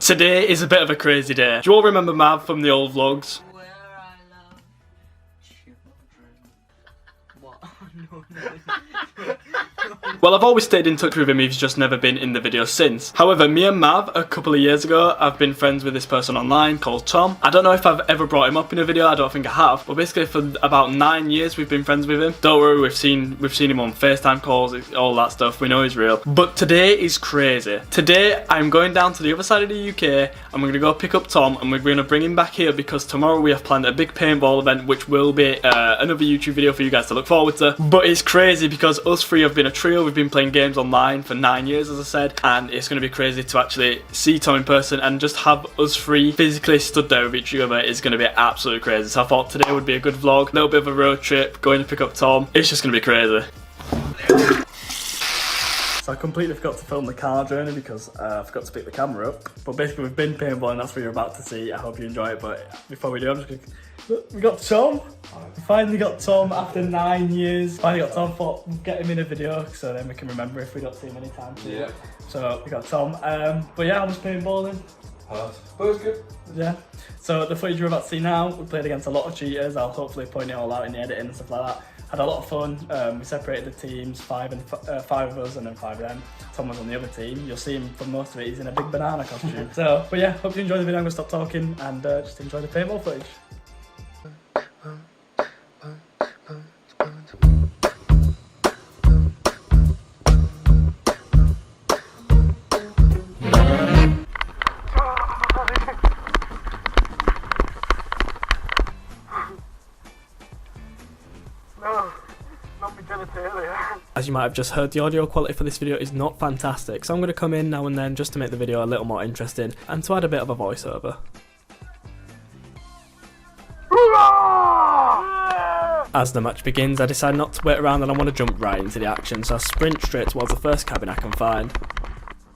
Today is a bit of a crazy day. Do you all remember Mav from the old vlogs? Well, I've always stayed in touch with him, he's just never been in the video since. However, me and Mav, a couple of years ago, I've been friends with this person online called Tom. I don't know if I've ever brought him up in a video, I don't think I have, but basically for about 9 years we've been friends with him. Don't worry, we've seen him on FaceTime calls, all that stuff, we know he's real. But today is crazy. Today, I'm going down to the other side of the UK, and we're going to go pick up Tom, and we're going to bring him back here because tomorrow we have planned a big paintball event, which will be another YouTube video for you guys to look forward to. But it's crazy because us three have been a trio, we've been playing games online for 9 years, as I said, and it's going to be crazy to actually see Tom in person and just have us three physically stood there with each other is going to be absolutely crazy. So I thought today would be a good vlog, a little bit of a road trip, going to pick up Tom. It's just going to be crazy. So I completely forgot to film the car journey because I forgot to pick the camera up. But basically we've been paintballing, that's what you're about to see. I hope you enjoy it, but before we do, I'm just going to... Look, we got Tom. We finally got Tom after 9 years. Finally got Tom, thought we'd get him in a video so then we can remember if we don't see him anytime soon. Yeah. So we got Tom. But yeah, I was paintballing. But it was good. Yeah. So the footage you're about to see now, we played against a lot of cheaters. I'll hopefully point it all out in the editing and stuff like that. Had a lot of fun. We separated the teams, five of us and then 5 of them. Tom was on the other team. You'll see him for most of it. He's in a big banana costume. So, but yeah, hope you enjoy the video. I'm gonna stop talking and just enjoy the paintball footage. As you might have just heard, the audio quality for this video is not fantastic, so I'm going to come in now and then just to make the video a little more interesting and to add a bit of a voiceover. As the match begins, I decide not to wait around and I want to jump right into the action, so I sprint straight towards the first cabin I can find.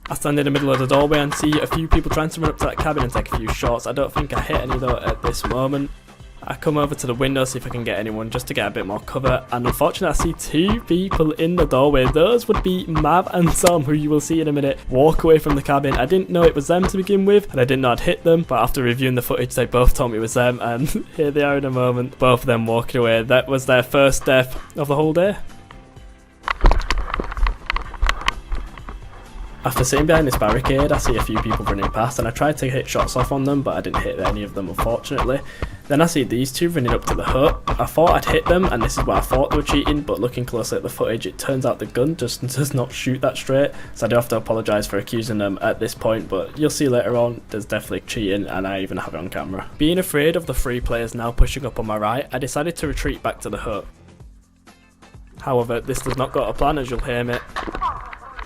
I stand in the middle of the doorway and see a few people trying to run up to that cabin and take a few shots. I don't think I hit any though at this moment. I come over to the window, see if I can get anyone just to get a bit more cover, and unfortunately I see 2 people in the doorway. Those would be Mav and Tom, who you will see in a minute walk away from the cabin. I didn't know it was them to begin with, and I didn't know I'd hit them, but after reviewing the footage they both told me it was them, and here they are in a moment, both of them walking away. That was their first death of the whole day. After sitting behind this barricade, I see a few people running past and I tried to hit shots off on them, but I didn't hit any of them unfortunately. Then I see these 2 running up to the hut. I thought I'd hit them and this is why I thought they were cheating, but looking closely at the footage it turns out the gun just does not shoot that straight, so I do have to apologise for accusing them at this point, but you'll see later on there's definitely cheating and I even have it on camera. Being afraid of the 3 players now pushing up on my right, I decided to retreat back to the hut. However, this does not go to plan, as you'll hear me.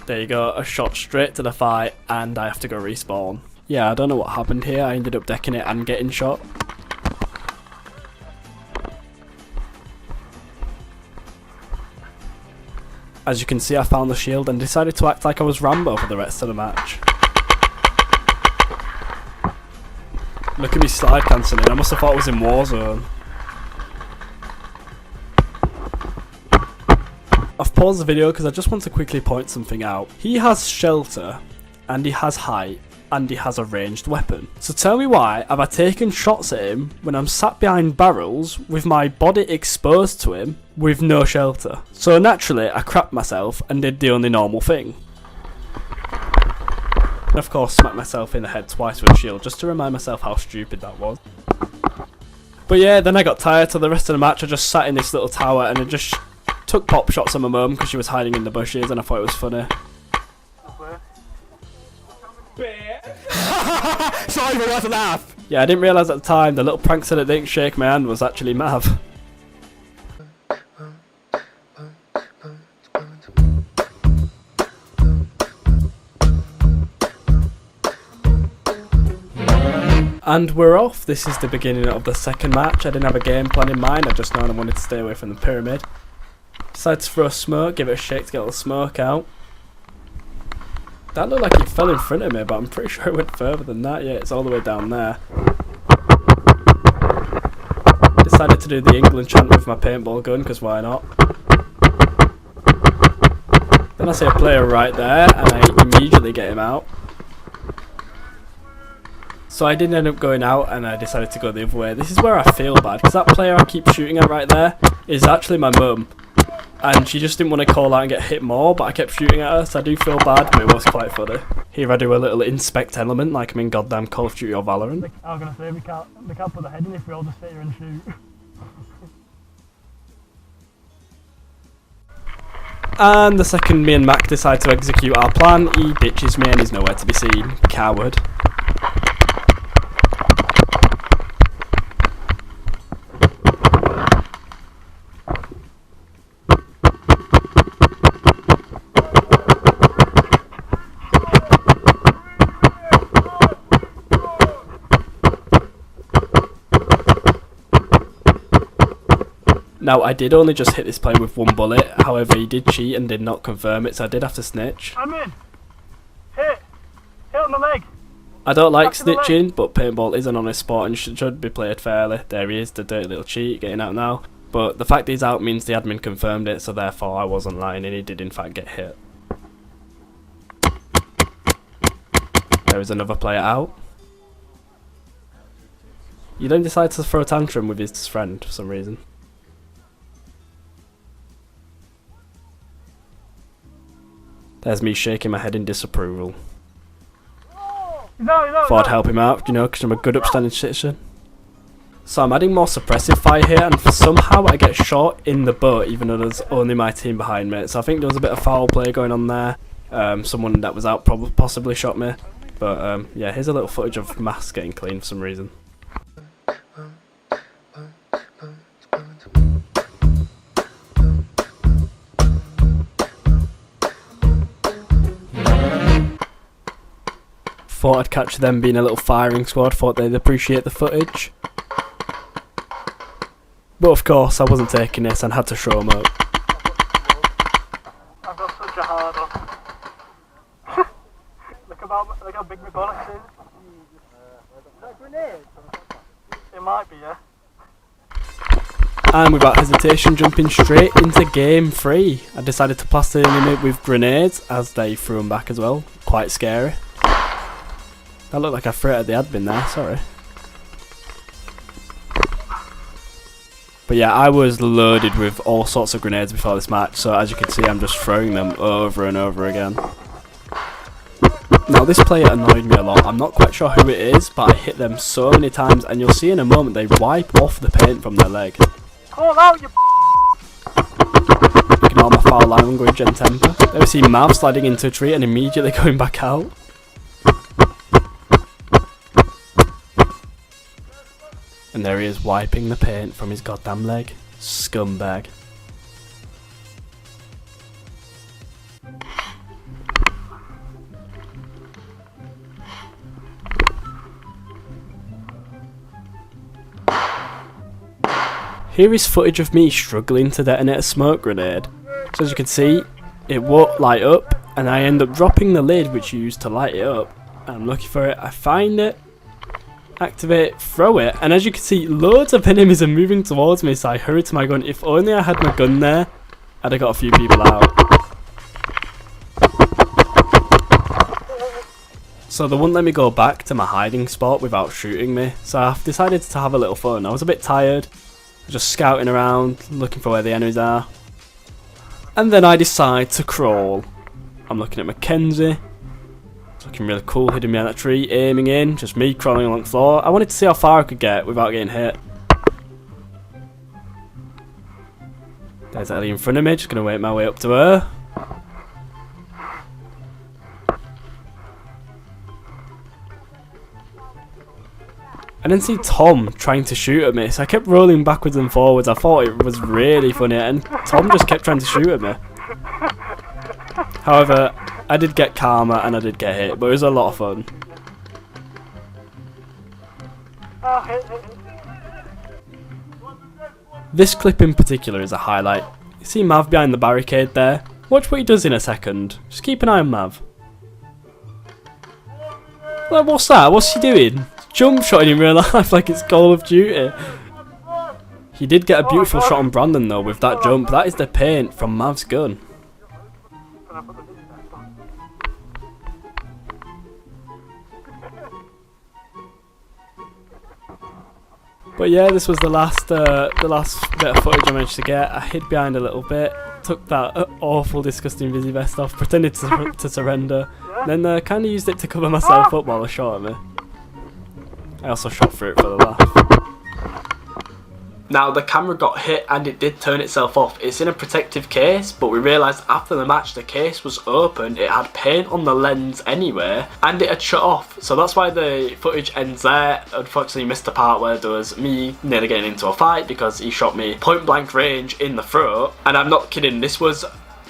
There you go, a shot straight to the thigh and I have to go respawn. Yeah, I don't know what happened here, I ended up decking it and getting shot. As you can see, I found the shield and decided to act like I was Rambo for the rest of the match. Look at me slide cancelling, I must have thought I was in Warzone. I've paused the video because I just want to quickly point something out. He has shelter, and he has height, and he has a ranged weapon. So tell me why have I taken shots at him when I'm sat behind barrels with my body exposed to him with no shelter? So naturally I crapped myself and did the only normal thing. And of course smacked myself in the head twice with a shield just to remind myself how stupid that was. But yeah, then I got tired, so the rest of the match I just sat in this little tower and I just took pop shots on my mum because she was hiding in the bushes and I thought it was funny. Sorry for that laugh! Yeah, I didn't realise at the time the little prankster that didn't shake my hand was actually Mav. And we're off. This is the beginning of the second match. I didn't have a game plan in mind, I just known I wanted to stay away from the pyramid. Decided to throw smoke, give it a shake to get all the smoke out. That looked like it fell in front of me, but I'm pretty sure it went further than that. Yeah, it's all the way down there. Decided to do the England chant with my paintball gun, because why not? Then I see a player right there, and I immediately get him out. So I did end up going out and I decided to go the other way. This is where I feel bad, because that player I keep shooting at right there is actually my mum. And she just didn't want to call out and get hit more, but I kept shooting at her, so I do feel bad, but it was quite funny. Here I do a little inspect element, like I'm in goddamn Call of Duty or Valorant. I was going to say, we can't put the head in if we all just sit here and shoot. And the second me and Mac decide to execute our plan, he ditches me and he's nowhere to be seen. Coward. Now, I did only just hit this player with one bullet, however he did cheat and did not confirm it, so I did have to snitch. I'm in! Hit on the leg! I don't like snitching, but paintball is an honest sport and should be played fairly. There he is, the dirty little cheat, getting out now. But the fact he's out means the admin confirmed it, so therefore I wasn't lying and he did in fact get hit. There is another player out. He then decides to throw a tantrum with his friend for some reason. There's me shaking my head in disapproval. Thought I'd help him out, you know, because I'm a good upstanding citizen. So I'm adding more suppressive fire here, and somehow I get shot in the butt, even though there's only my team behind me. So I think there was a bit of foul play going on there. Someone that was out possibly shot me. But yeah, here's a little footage of mask getting clean for some reason. Thought I'd catch them being a little firing squad, thought they'd appreciate the footage. But of course I wasn't taking this and had to show them up. I've got such a hard one. Look how big my bonnet is. Is that a grenade? It might be, yeah. And without hesitation, jumping straight into game 3. I decided to plaster the enemy with grenades as they threw them back as well. Quite scary. That looked like I threw it at the admin there, sorry. But yeah, I was loaded with all sorts of grenades before this match, so as you can see I'm just throwing them over and over again. Now this player annoyed me a lot. I'm not quite sure who it is, but I hit them so many times and you'll see in a moment they wipe off the paint from their leg. Call out, you Ignore my foul language and temper. There we see Mav sliding into a tree and immediately going back out. And there he is wiping the paint from his goddamn leg. Scumbag. Here is footage of me struggling to detonate a smoke grenade. So as you can see, it won't light up and I end up dropping the lid which you use to light it up. I'm looking for it, I find it. Activate, throw it, and as you can see loads of enemies are moving towards me, so I hurry to my gun. If only I had my gun there, I'd have got a few people out. So they wouldn't let me go back to my hiding spot without shooting me, so I've decided to have a little fun. I was a bit tired, just scouting around, looking for where the enemies are. And then I decide to crawl. I'm looking at Mackenzie. It's looking really cool, hidden behind that tree, aiming in, just me crawling along the floor. I wanted to see how far I could get without getting hit. There's Ellie in front of me, just going to work my way up to her. I didn't see Tom trying to shoot at me, so I kept rolling backwards and forwards. I thought it was really funny, and Tom just kept trying to shoot at me. However, I did get karma and I did get hit, but it was a lot of fun. This clip in particular is a highlight. You see Mav behind the barricade there? Watch what he does in a second. Just keep an eye on Mav. Like, what's that? What's he doing? Jump shotting in real life like it's Call of Duty. He did get a beautiful shot on Brandon though with that jump. That is the paint from Mav's gun. But yeah, this was the last bit of footage I managed to get. I hid behind a little bit, took that awful, disgusting Vizzy vest off, pretended to surrender, then kind of used it to cover myself up while I shot at me. I also shot through it for the laugh. Now, the camera got hit and it did turn itself off. It's in a protective case, but we realised after the match the case was open, it had paint on the lens anyway, and it had shut off. So that's why the footage ends there. Unfortunately, missed the part where there was me nearly getting into a fight because he shot me point blank range in the throat. And I'm not kidding, this was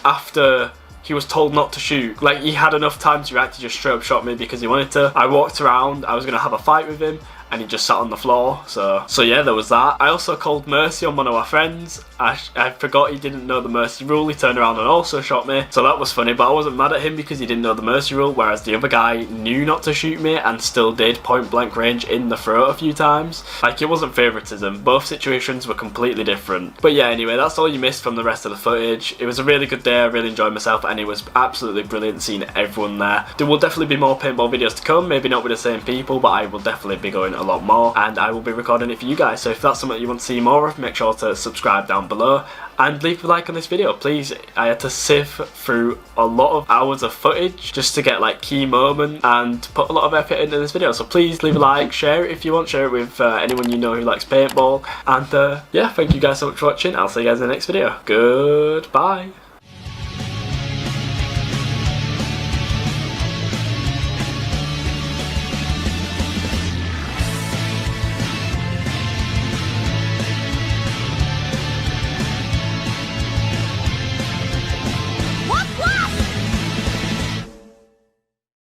after he was told not to shoot. Like, he had enough time to react, he just straight up shot me because he wanted to. I walked around, I was going to have a fight with him, and he just sat on the floor. So yeah, there was that. I also called mercy on one of our friends. I forgot he didn't know the mercy rule. He turned around and also shot me. So that was funny, but I wasn't mad at him because he didn't know the mercy rule, whereas the other guy knew not to shoot me and still did point blank range in the throat a few times. Like, it wasn't favoritism. Both situations were completely different. But yeah, anyway, that's all you missed from the rest of the footage. It was a really good day. I really enjoyed myself, and it was absolutely brilliant seeing everyone there. There will definitely be more paintball videos to come. Maybe not with the same people, but I will definitely be going a lot more, and I will be recording it for you guys. So if that's something you want to see more of, make sure to subscribe down below and leave a like on this video, please. I had to sift through a lot of hours of footage just to get like key moments and put a lot of effort into this video. So please leave a like, share it if you want, share it with anyone you know who likes paintball, and yeah, thank you guys so much for watching. I'll see you guys in the next video. Goodbye.